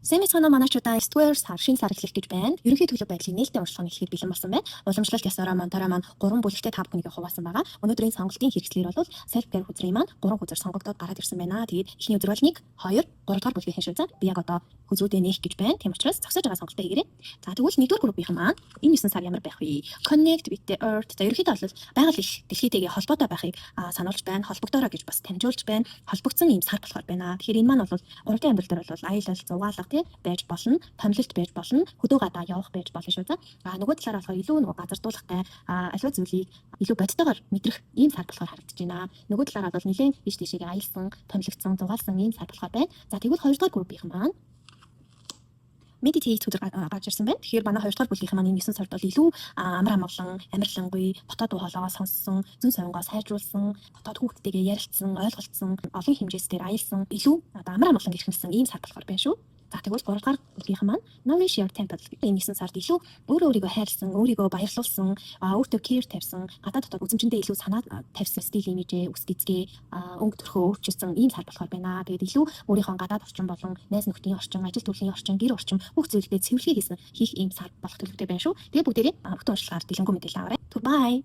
Сэмицгано манайчуудаа 9-р сар шинэ сар эхлэх гэж байна. Ерөнхий төлөв байдлыг нээлттэй уншихыг эхлэхэд бэлэн болсон байна. Уламжлалт ёсороо монтороо маань 3 бүлэгтээ 5 хүнийг хуваасан байгаа. Өнөөдрийн сонголтын хэрэгслэр бол self care хүзрийн маань 3 хүзэр сонгогдоод гараад ирсэн байна. Тэгээд эхний өдөр бол 1, 2, 3 дахь бүлгийн шүүцэн би яг одоо хүзрүүдээ нээх гэж байна. Тийм учраас зогсож байгаа сонголтоо хийгээрэй. За тэгвэл 1-р группийн маань энэ 9 сар ямар байх вэ? Connect with the earth. За ерөнхийдөө бол байгаль их дэлхийтэйгээ холбоотой байхыг сануулж байна. Холбогдороо гэж бас таньжуулж байна. Холбогдсон ийм сар болохоор байна. Тэгэхээр энэ маань бол урлагийн амьдрал дээр бол аялал, зугаалга тий байж болно, томилолт байж болно, хөдөө гадаа явах байж болно шүү. За нөгөө талаараа болохоор илүү нөгөө газардуулахтай аливаа зүйлийг илүү бодтойгоор мэдрэх ийм сар болохоор харагдаж байна. Нөгөө талаараа бол нэлээд иш тийшээ аялсан, томилогдсон, зугаалсан ийм сар болохоор байна. За тэгвэл 2 дахь группийн маань meditate өдөр гарч ирсэн байна. Тэгэхээр манай 2 дахь бүлгийн маань энэ 9 сард бол илүү амар амгалан, амарлангүй, дотоод дуу хоолойгоо сонссон, зүүн совингоо сайжруулсан, дотоод хүүхдтэйгээ ярилцсан, ойлголцсон, олон хэмжээсээр аялсан, илүү амар амгалан гэрхэмсэн ийм сар болохоор байна шүү. За тэгвэл 3 дахь бүлгийн маань nourish your temple. Энэ 9 сард илүү өөрийгөө хайрлсан, өөрийгөө баярлуулсан, өөртөө care тавьсан, гадаа дотоод үзмжиндээ илүү санаа тавьсан стил имижээ, үс гизгээ, өнгө төрхөө өөрчилсөн ийм сар болохоор байна. Тэгээд илүү өөрийнхөө гадаад орчин болон найз нөхдийн орчин, ажил төрлийн орчин, гэр орчин бүх зүйлдээ цэвэрлэгээ хийх ийм сар болох төлөвтэй байна шүү. Тэгээд бүгдээрээ бүтэн уншлагаар дэлгэнгүй мэдээлэл аваарай. Bye.